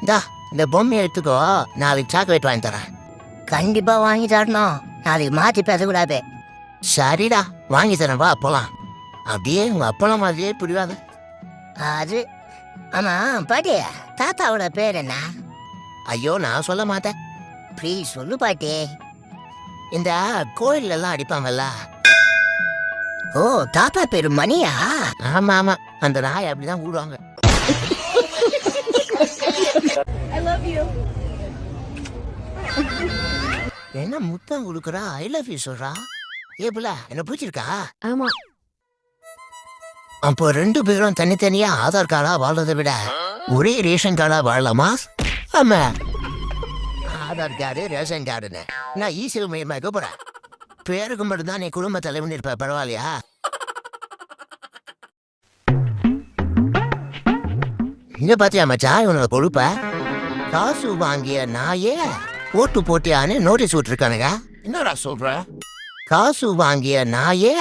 இந்தா இந்த பொம்மையை எடுத்துக்கோ, நாளைக்கு சாக்லேட் வாங்கி தரேன். கண்டிப்பா வாங்கி தரணும், நாளைக்கு மாற்றி பேசக்கூடாது. சரிடா, வாங்கி தரேன், வா போலாம். அப்படியே உங்க அப்பளம் மாதிரியே புரியாது அது. ஆமா பாட்டி, தாத்தாவோட பேர் என்ன? ஐயோ நான் சொல்ல மாட்டேன். ப்ளீஸ் சொல்லு பாட்டி. இந்த கோயில்ல எல்லாம் அடிப்பாங்கல்ல. ஓ, தாத்தா பேரு மணியா? ஆமா ஆமா, அந்த நாய் அப்படிதான் கூடுவாங்க. என்ன முத்தம் கொடுக்குறா, ஐ லவ் யூ சொல்றா. ஏ புள்ள, என்ன பிடிச்சிருக்கா? ஆமா. அப்போ 2 பேரும் தனித்தனியா ஆதார் கார்டா வாழ்றதை விட ஒரே ரேஷன் கார்டா வாழலாமா? ஆமா, ஆதார் கார்டு ரேஷன் கார்டுன்னு நான் ஈஸியாக மையமாக போறேன். பேருக்கு மட்டும்தான் நீ குடும்ப தலைவன் இருப்ப, பரவாயில்லையா? இங்க பாத்தியா மச்சான் இவனோட பொறுப்ப? காசு வாங்கிய நாயே ஓட்டு போட்டியான்னு நோட்டீஸ் விட்டுருக்கானுங்க. என்னடா சொல்ற? காசு வாங்கிய நாயே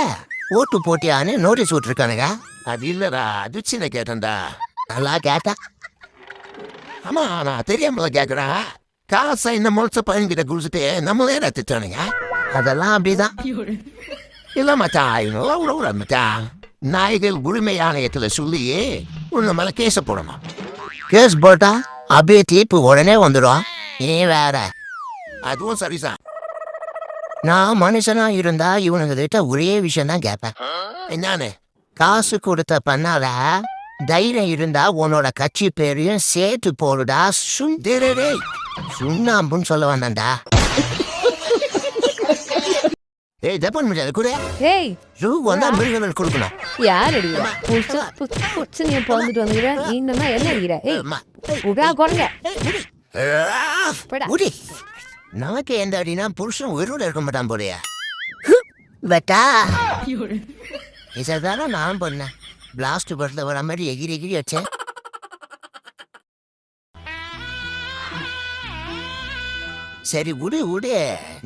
ஓட்டு போட்டியான்னு நோட்டீஸ் விட்டுருக்கானுங்க. அது இல்லடா, அது சின்ன கேட்டேன்டா. நல்லா கேட்டா? ஆமா, நான் தெரியாமல கேட்குறேன். காசை இந்த முளைச்ச பையன்கிட்ட குடிச்சிட்டு நம்மளே திட்டானுங்க. அதெல்லாம் அப்படிதான். இல்ல மச்சான், இவங்கெல்லாம் உறவுற மச்சான். நாய்கள் உரிமை ஆணையத்துல சொல்லி உன்ன மேல கேஸ போடணும். கேஸ் போட்டா அப்படியே தீர்ப்பு உடனே வந்துடும். நீ வேற. அதுவும் சரிதான். நான் மனுஷனா இருந்தா இவனுங்க கிட்ட ஒரே விஷயம் தான் கேட்பேன். என்னன்னு? காசு கொடுத்த பண்ணால தைரியம் இருந்தா உன்னோட கட்சி பேரையும் சேர்த்து போடுடா. சுந்தரே சுண்ணாம்புன்னு சொல்ல வந்தான்டா. ஏய் ஜப்பான் முடியாது கூட. ஏய் ஜூ வந்தா மிருகங்கள் கொடுக்கணும். யார் அடிக்கிறா? புடிச்சு நீ போந்துட்டு வந்துக்கிற, இன்னும் என்ன அடிக்கிற? ஏய் உடா குறைங்க. முடி நமக்கு எந்த அடினா புருஷன் உயிரோட இருக்க மாட்டான் போலையா? பட்டா இதானே நான் பண்ணேன். பிளாஸ்ட் படத்துல வர மாதிரி எகிரி எகிரி வச்சேன். சரி விடு விடு,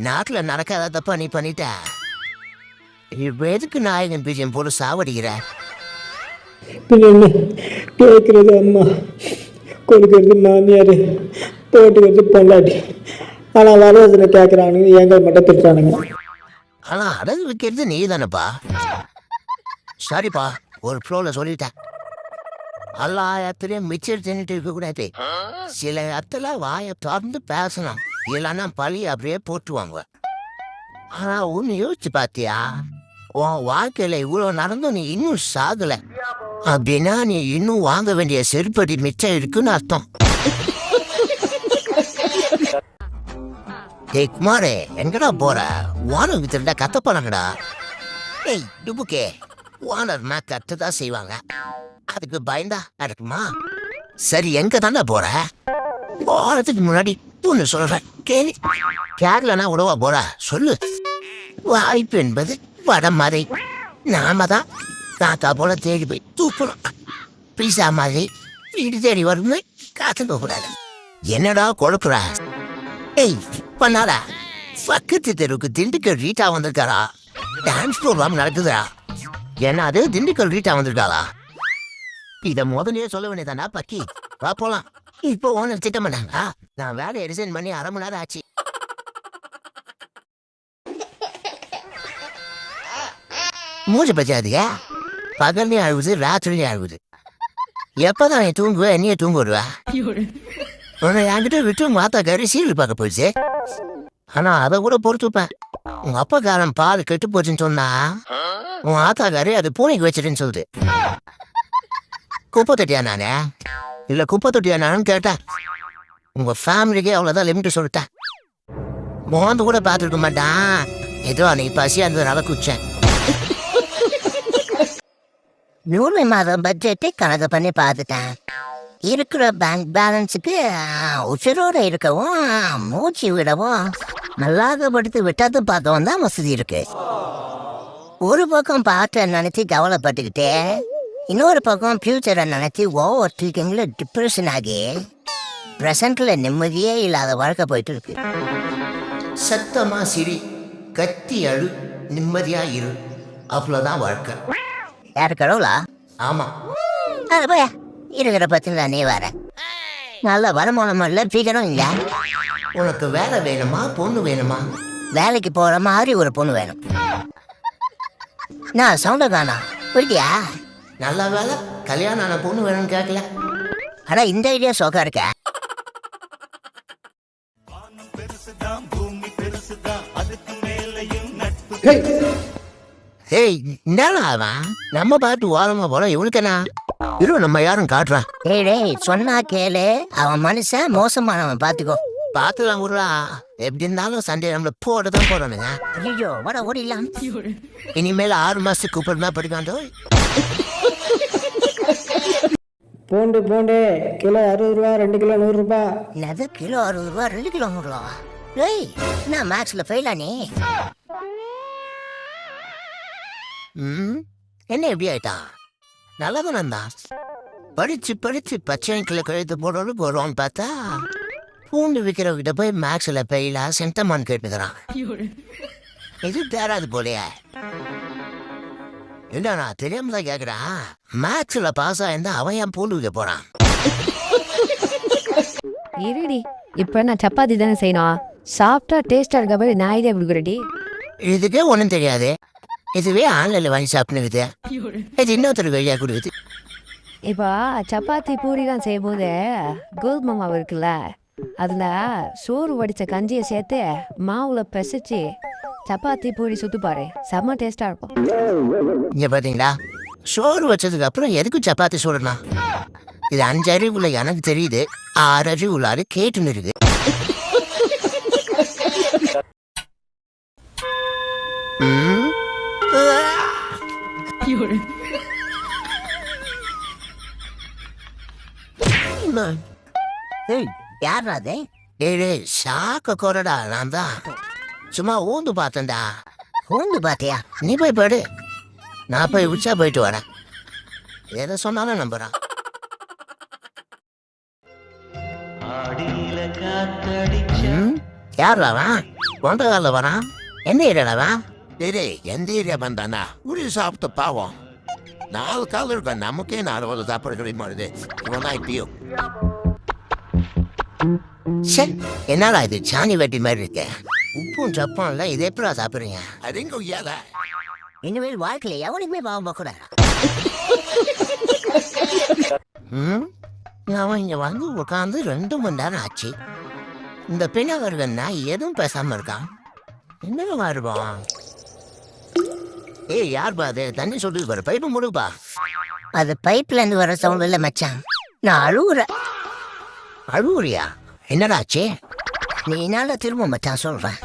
நாட்டுல நடக்காத தப்பா நீ பண்ணிட்ட. இப்ப எதுக்கு நாயகன் பிஜிஎம் போட்டு சாவடிக்கிற? கேட்கறது அம்மா, கொடுக்கறது மாமியார், போட்டுக்கிறது பொண்டாட்டி. ஆனால் வரதட்சணை கேட்குறானுங்க, எங்கள் மட்டும் திட்டுறானுங்க. ஆனா அடகு வைக்கிறது நீ தானப்பா. சரிப்பா, ஒரு ப்ரோல சொல்லிட்டேன். எல்லா இடத்துலையும் மிச்சர் தின்னுட்டு இருக்க கூடாது. சில இடத்துல வாயை திறந்து பேசணும், இல்லைன்னா பழி அப்படியே போட்டுவாங்க. ஆனா ஒன்னு யோசிச்சு பாத்தியா, உன் வாழ்க்கையில இவ்வளவு நடந்தும் நீ இன்னும் சாகல அப்படின்னா நீ இன்னும் வாங்க வேண்டிய செருப்படி மிச்சம் இருக்குன்னு அர்த்தம். ஏய் குமாரே, எங்கடா போற? வானம் வித்துட்டா கத்த போனாங்கடா. ஏய் டுபுக்கே, வானர்னா கத்துதான் செய்வாங்க, அதுக்கு பயந்தா இருக்குமா? சரி எங்க தானே போற? போறதுக்கு முன்னாடி ஒண்ணு சொல்றேன் கேளு. கேரளனா உடவா போற சொல்லு. வாய்ப்பு என்பது வடமறை. நாம தான் காத்தா போல தேடி போய் தூக்கணும். பீசா மாதிரி வீடு தேடி வரும்னு காத்து போகக்கூடாது. என்னடா குழப்புற? ஏய் பண்ணாடா, பக்கத்து தெருவுக்கு திண்டுக்கல் ரீட்டா வந்திருக்காரா? டான்ஸ் ப்ரோக்ராம் நடக்குதுடா. ஏன்னா அது திண்டுக்கல் ரீட்டா வந்திருக்காளா? இத முதலே சொல்ல வேண்டியதானா பக்கி? வா போலாம். இப்போ ஓனர் திட்டம் பண்ணாங்க. நான் வேலையை ரிசைன் பண்ணி 1/2 மணி நேரம் ஆச்சு. மூச்சு பச்சாதியா, பகல்லையும் அழுகுது, ராத்திரிலையும் அழுகுது. எப்பதான் நீ தூங்குவ? என்னையே தூங்க விடுவா? உன்னை என்கிட்ட விட்டு மாத்தா கறி சீரியல் பார்க்க போயிடுச்சு. ஆனா அதை கூட பொறுத்துப்பேன். உங்க அப்பா காரம் பால் கெட்டு போச்சுன்னு சொன்னா உன் ஆத்தா கறி அது பூனைக்கு வச்சிருன்னு சொல்லுது. குப்பை தொட்டியா நானே? இல்ல குப்பை தொட்டியா நானும் கேட்டேன். உங்க ஃபேமிலிக்கே அவ்வளவுதான் லிமிட் சொல்லிட்டேன். மோந்து கூட பார்த்துருக்க மாட்டான். ஏதோ அன்னைக்கு பசியா இருந்ததுனால குச்சேன். ஜூலை மாதம் பட்ஜெட்டை கணக்கு பண்ணி பார்த்துட்டேன். இருக்கிற பேங்க் பேலன்ஸுக்கு உச்சரோட இருக்கவும் மூச்சு விடவும் நல்லாகப்படுத்தி விட்டாது பார்த்தோம் தான் வசதி இருக்கு. ஒரு பக்கம் பாட்டை நினைச்சு கவலைப்பட்டுக்கிட்டே, இன்னொரு பக்கம் ஃபியூச்சரை நினைச்சு ஓவர் திங்கிங்ல டிப்ரெஷன் ஆகி ப்ரெசண்ட்ல நிம்மதியே இல்லாத வாழ்க்கை போயிட்டு இருக்கு. சத்தமா சிரி, கத்தி அழு, நிம்மதியா இரு, அவ்வளவுதான் வாழ்க்கை. யாரு கடவுளா? ஆமா. அது போய இருக்கிற பத்தில நீ வர. நல்ல வருமானம் இல்ல சீக்கிரம் இல்ல. உனக்கு வேலை வேணுமா பொண்ணு வேணுமா? வேலைக்கு போற மாதிரி ஒரு பொண்ணு வேணும். நான் சவுண்ட காணா போயிட்டியா? நல்ல வேலை கல்யாணம் ஆன பொண்ணு வேணும்னு கேட்கல. ஆனா இந்த ஐடியா சோக்கா இருக்க. ஏய் என்னடா அவன் நம்ம பாட்டு ஓரமா போல இவனுக்குனா இரு நம்ம யாரும் காட்டுறான். ஏய் டேய் சொன்னா கேளு, அவன் மனுஷன் மோசமானவன் பாத்துக்கோ. பாத்துலாம் விடுறா, எப்படி இருந்தாலும் சண்டே நம்மள போடதான் போறானுங்க. ஐயோ வட ஓடிடலாம். இனிமேல் 6 மாசத்துக்கு கூப்பிடுனா படிக்காண்டோ. பூண்டு கிலோ 60 ரூபா, 2 கிலோ 100 ரூபா. என்னது கிலோ 60 ரூபா 2 கிலோ 100 ரூபா? ஏய் நான் மேக்ஸ்ல ஃபெயிலா நீ? என்ன எப்படி ஆயிட்டா? நல்லதான் தான் படிச்சு பச்சை கிலோ கழுத்து போடுறோன்னு பார்த்தா பூண்டு விற்கிறவங்கிட்ட போய் மேக்ஸ்ல ஃபெயிலா சென்டமான்னு கேட்டுக்கிறான். இது தேராது போலையா? என்னண்ணா தெரியாம தான் கேக்குறான். மேக்ஸ்ல பாஸ் ஆயிருந்தா அவன் ஏன் பூண்டு விற்க போறான்? இருடி, இப்ப நான் சப்பாத்தி தானே செய்யணும். சாப்பிட்டா டேஸ்டா இருக்க மாதிரி நான் ஐடியா கொடுக்குறடி. இதுக்கே ஒன்றும் தெரியாது. இதுவே ஆன்லைன்ல வாங்கி சாப்பிடுது. இது இன்னொருத்தர் வெளியா கொடுக்குது. இப்போ சப்பாத்தி பூரிலாம் செய்யும் போது கோதுமை மாவு இருக்குல்ல, அதில் சோறு வடித்த கஞ்சியை சேர்த்து மாவுல பிசைச்சு சப்பாத்தி பூரி சுட்டு பாரு, செம்ம டேஸ்டாக இருக்கும். இங்க பாத்தீங்களா, சோறு வச்சதுக்கு அப்புறம் எதுக்கு சப்பாத்தி சுடணும்? இது 5 அறிவுல எனக்கு தெரியுது, 6 அறிவுள்ளாரு கேட்டுன்னு இருக்கு. யாராதே? ஏய் ஷாக்க கொரடா, நான் தான் சும்மா ஊந்து பார்த்தேன்டா. ஊந்து பாத்தியா? நீ போய் படு, நான் போய் உச்சா போயிட்டு வரேன். எதை சொன்னாலும் நம்புறான். யாராவன் கொண்ட கால வரான்? என்ன ஏரியாவன்? எந்த ஏரியா வந்தானா? உரி சாப்பிட்டு பாவம் 4 கால் இருக்க, நமக்கே 40 சாப்பிட மாறுது. இவன் தான் இப்பயும் என்னடா இது சாணி வெட்டி மாதிரி இருக்க? உப்பும் சப்பும் இல்ல, இது எப்படா சாப்பிடுறீங்க? அதுங்க ஐயால இனிமேல் வாழ்க்கையில எவனுக்குமே பாவம் பார்க்கூட. அவன் இங்க வந்து உட்காந்து 2 மணி நேரம் ஆச்சு. இந்த பின்னவர்கள்னா எதுவும் பேசாம இருக்கான். என்ன வருவான்? ஏய் யார் பாது தண்ணி சொல்லுது பாரு, பைப்பு முடுப்பா. அது பைப்ல இருந்து வர சவுண்ட் இல்ல மச்சான், நான் அழுகுறேன். அழுகுறியா? என்னடாச்சே? நீ என்னால திரும்ப மச்சான் சொல்றேன்.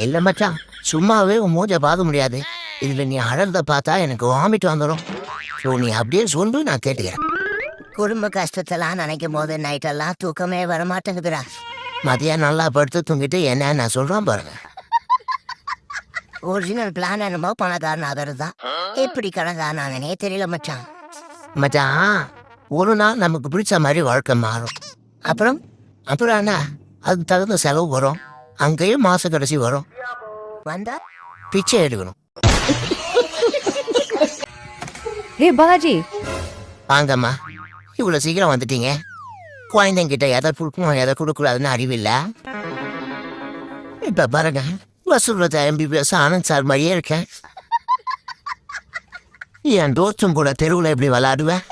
இல்ல மச்சான், சும்மாவே உன் மூஞ்ச பார்க்க முடியாது. இதுல நீ அழறத பார்த்தா எனக்கு வாமிட்டு வந்துடும். ஸோ நீ அப்படியே சொல்லு, நான் கேட்டுக்கிறேன். குடும்ப கஷ்டத்தெல்லாம் நினைக்கும் போது நைட்டெல்லாம் தூக்கமே வரமாட்டேங்குதுடா. மதியம் நல்லா படுத்து தூங்கிட்டு என்ன நான் சொல்றான் பாருங்க. ஒரிஜினல் பிளான் என்னமோ பணக்காரன் அதர்தான். எப்படி கணக்கானானே தெரியல மச்சான். மச்சான் ஒரு நாள் நமக்கு பிடிச்ச மாதிரி வாழ்க்கை மாறும். அப்புறம் என்ன? அதுக்கு தகுந்த செலவு வரும். அங்கேயும் மாச கடைசி வரும். வந்தா பிச்சை எடுக்கணும். பாலாஜி வாங்கம்மா, இவ்வளவு சீக்கிரம் வந்துட்டீங்க. குழந்தைங்கிட்ட எதை கொடுக்கணும் எதை கொடுக்கூடாதுன்னு அறிவில்ல. இப்ப பாருங்க, வசூலத்தை MBBS ஆனந்த் சார் மாதிரியே இருக்கேன். என் தோஸ்தும் கூட தெருவில் எப்படி விளாடுவேன்?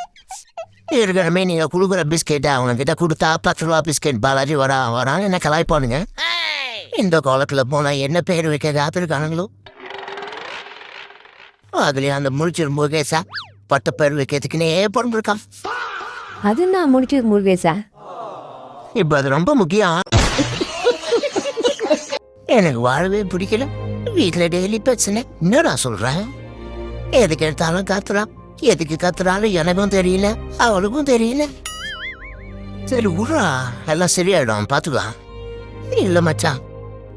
இருக்கிறமே நீங்கள் கொடுக்குற பிஸ்கெட்டை அவங்க கிட்ட கொடுத்தா 10 ரூபா பிஸ்கெட் பாலாஜி வரான்னு என்ன கலாய்ப்பானுங்க. இந்த காலத்தில் போனால் என்ன பேர் வைக்க காத்திருக்கானுங்களோ. அதுலேயும் அந்த முடிச்சிரு முருகேசா பட்ட பேர் வைக்கிறதுக்குன்னே பிறந்திருக்கான். அது நான் முடிச்சது முருகேசா. இப்போ அது ரொம்ப முக்கியம். எனக்கு வாழவே பிடிக்கல. வீட்டில் டெய்லி பிரச்சனை. என்னடா சொல்கிறேன்? எதுக்கு எடுத்தாலும் காத்துறான். எதுக்கு கத்துறாலும் எனக்கும் தெரியல, அவளுக்கும் தெரியல. சரி விட்றா, எல்லாம் சரியாயிடும், பார்த்துக்கலாம். இல்லை மச்சான்,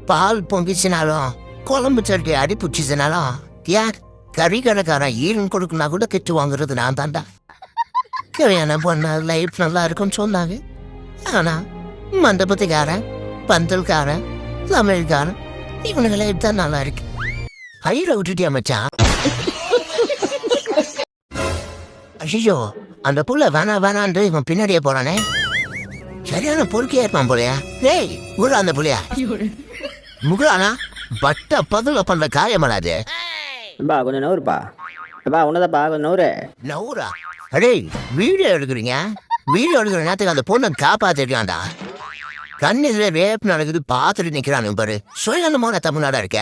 பால் பொங்கிச்சினாலும் குழம்பு சட்டி அடி பிடிச்சிச்சினாலும் யார் கறி கடைக்காரன் ஈரன் கொடுக்குனா கூட கெட்டு வாங்குறது நான் தாண்டா. கல்யாணம் பொண்ணு லைஃப் நல்லா இருக்குன்னு சொன்னாங்க. ஆனால் மண்டபத்துக்காரன், பந்தல்காரன், சமையல்காரன் இவனுங்க லைஃப் தான் நல்லா இருக்கு. ஐயரை விட்டுட்டியா மச்சான்? ஐயோ, அந்த புள்ள வேணாண்டு இவன் பின்னாடியே போறானே. சரியான பொறுக்கையா இருப்பான் போலயா. டேய் ஊரா அந்த புள்ளையா முகுலானா பட்ட பதுல பண்ற காரியமாடாது. அப்பா கொஞ்சம் நவுறுப்பா. அப்பா உன்னதாப்பா கொஞ்சம் நவுறு. நவுரா அடே வீடியோ எடுக்கிறீங்க. வீடியோ எடுக்கிற நேரத்துக்கு அந்த பொண்ணை காப்பாத்திருக்கான்டா. கண்ணு ரேப் நடக்குது பார்த்துட்டு நிக்கிறானு பாரு. சுயநலமான தமிழ்நாடா இருக்க.